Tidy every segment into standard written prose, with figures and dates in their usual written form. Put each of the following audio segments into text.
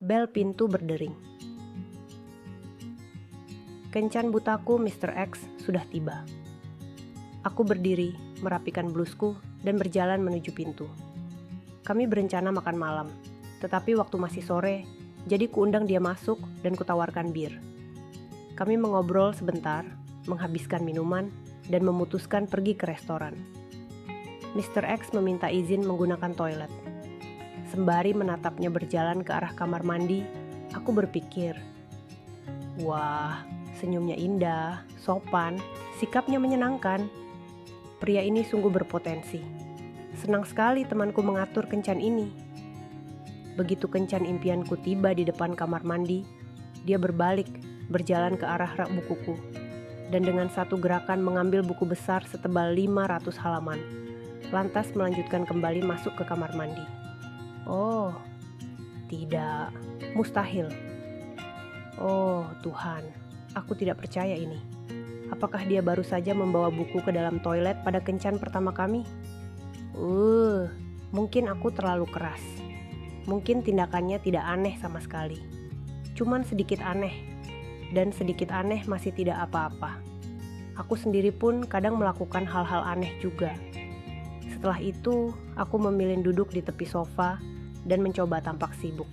Bel pintu berdering. Kencan butaku Mr. X sudah tiba. Aku berdiri, merapikan blusku, dan berjalan menuju pintu. Kami berencana makan malam, tetapi waktu masih sore, jadi kuundang dia masuk dan kutawarkan bir. Kami mengobrol sebentar, menghabiskan minuman, dan memutuskan pergi ke restoran. Mr. X meminta izin menggunakan toilet. Sembari menatapnya berjalan ke arah kamar mandi, aku berpikir, wah, senyumnya indah, sopan, sikapnya menyenangkan. Pria ini sungguh berpotensi. Senang sekali temanku mengatur kencan ini. Begitu kencan impianku tiba di depan kamar mandi, dia berbalik, berjalan ke arah rak bukuku, dan dengan satu gerakan mengambil buku besar setebal 500 halaman, lantas melanjutkan kembali masuk ke kamar mandi. Oh, tidak, mustahil. Oh Tuhan, aku tidak percaya ini. Apakah dia baru saja membawa buku ke dalam toilet pada kencan pertama kami? Mungkin aku terlalu keras. Mungkin tindakannya tidak aneh sama sekali. Cuman sedikit aneh. Dan sedikit aneh masih tidak apa-apa. Aku sendiri pun kadang melakukan hal-hal aneh juga. Setelah itu, aku memilih duduk di tepi sofa dan mencoba tampak sibuk.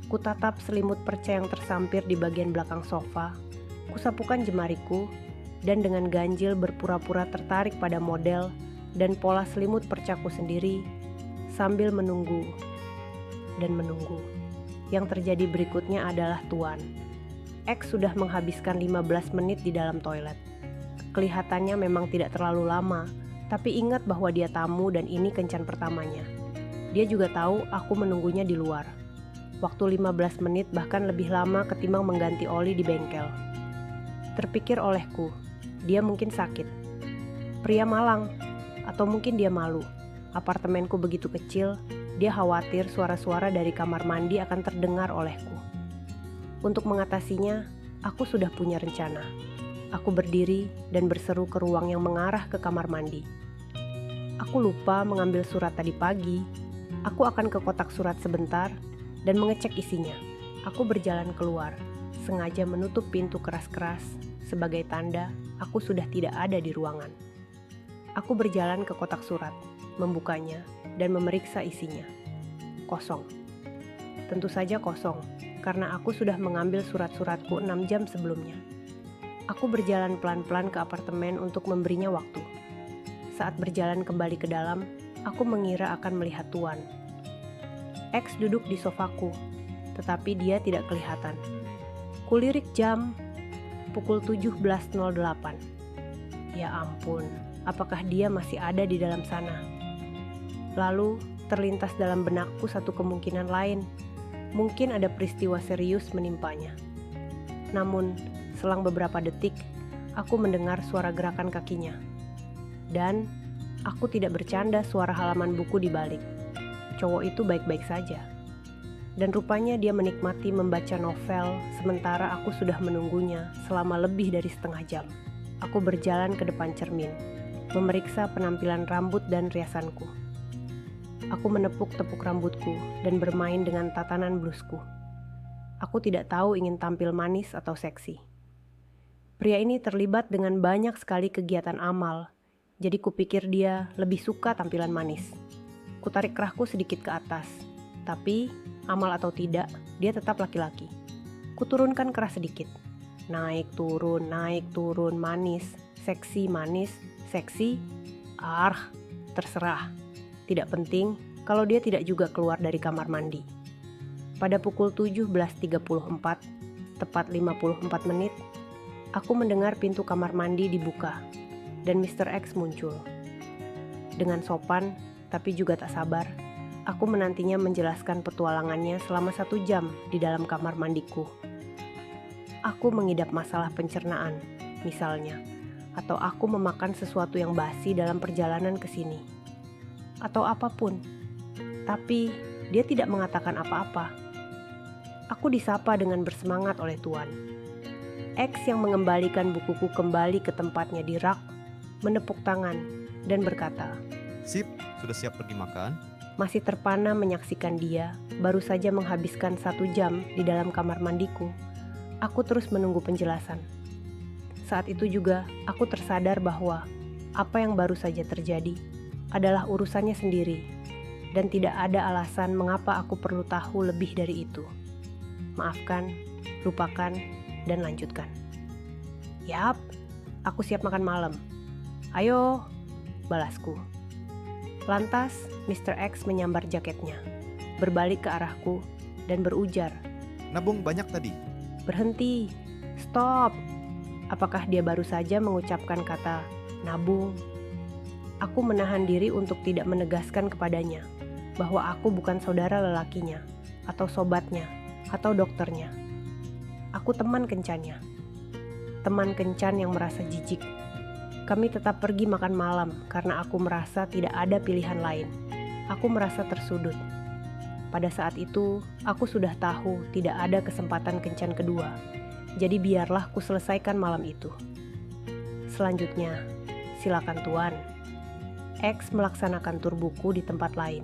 Kutatap selimut perca yang tersampir di bagian belakang sofa. Kusapukan jemariku dan dengan ganjil berpura-pura tertarik pada model dan pola selimut percaku sendiri sambil menunggu dan menunggu. Yang terjadi berikutnya adalah Tuan X sudah menghabiskan 15 menit di dalam toilet. Kelihatannya memang tidak terlalu lama, tapi ingat bahwa dia tamu dan ini kencan pertamanya. Dia juga tahu aku menunggunya di luar. Waktu 15 menit bahkan lebih lama ketimbang mengganti oli di bengkel. Terpikir olehku, dia mungkin sakit. Pria malang, atau mungkin dia malu. Apartemenku begitu kecil, dia khawatir suara-suara dari kamar mandi akan terdengar olehku. Untuk mengatasinya, aku sudah punya rencana. Aku berdiri dan berseru ke ruang yang mengarah ke kamar mandi. Aku lupa mengambil surat tadi pagi. Aku akan ke kotak surat sebentar dan mengecek isinya. Aku berjalan keluar, sengaja menutup pintu keras-keras sebagai tanda aku sudah tidak ada di ruangan. Aku berjalan ke kotak surat, membukanya, dan memeriksa isinya. Kosong. Tentu saja kosong, karena aku sudah mengambil surat-suratku 6 jam sebelumnya. Aku berjalan pelan-pelan ke apartemen untuk memberinya waktu. Saat berjalan kembali ke dalam, aku mengira akan melihat Tuan X duduk di sofaku, tetapi dia tidak kelihatan. Kulirik jam, pukul 17.08. Ya ampun, apakah dia masih ada di dalam sana? Lalu, terlintas dalam benakku satu kemungkinan lain. Mungkin ada peristiwa serius menimpanya. Namun, selang beberapa detik, aku mendengar suara gerakan kakinya. Dan, aku tidak bercanda suara halaman buku di balik. Cowok itu baik-baik saja. Dan rupanya dia menikmati membaca novel sementara aku sudah menunggunya selama lebih dari setengah jam. Aku berjalan ke depan cermin, memeriksa penampilan rambut dan riasanku. Aku menepuk-tepuk rambutku dan bermain dengan tatanan blusku. Aku tidak tahu ingin tampil manis atau seksi. Pria ini terlibat dengan banyak sekali kegiatan amal, jadi kupikir dia lebih suka tampilan manis. Kutarik kerahku sedikit ke atas, tapi amal atau tidak, dia tetap laki-laki. Kuturunkan kerah sedikit. Naik turun, manis, seksi, terserah. Tidak penting kalau dia tidak juga keluar dari kamar mandi. Pada pukul 17.34, tepat 54 menit, aku mendengar pintu kamar mandi dibuka dan Mr. X muncul. Dengan sopan, tapi juga tak sabar, aku menantinya menjelaskan petualangannya selama 1 jam di dalam kamar mandiku. Aku mengidap masalah pencernaan, misalnya, atau aku memakan sesuatu yang basi dalam perjalanan ke sini, atau apapun. Tapi dia tidak mengatakan apa-apa. Aku disapa dengan bersemangat oleh Tuan X yang mengembalikan bukuku kembali ke tempatnya di rak, menepuk tangan dan berkata, "Sip, sudah siap pergi makan?" Masih terpana menyaksikan dia baru saja menghabiskan 1 jam di dalam kamar mandiku, aku terus menunggu penjelasan. Saat itu juga aku tersadar bahwa apa yang baru saja terjadi adalah urusannya sendiri, dan tidak ada alasan mengapa aku perlu tahu lebih dari itu. Maafkan, lupakan, dan lanjutkan. Yap, aku siap makan malam. Ayo, balasku. Lantas, Mr. X menyambar jaketnya, berbalik ke arahku, dan berujar. Nabung banyak tadi. Berhenti, stop. Apakah dia baru saja mengucapkan kata nabung? Aku menahan diri untuk tidak menegaskan kepadanya bahwa aku bukan saudara lelakinya, atau sobatnya, atau dokternya. Aku teman kencannya. Teman kencan yang merasa jijik. Kami tetap pergi makan malam karena aku merasa tidak ada pilihan lain. Aku merasa tersudut. Pada saat itu, aku sudah tahu tidak ada kesempatan kencan kedua. Jadi biarlah ku selesaikan malam itu. Selanjutnya, silakan tuan. X melaksanakan tur buku di tempat lain.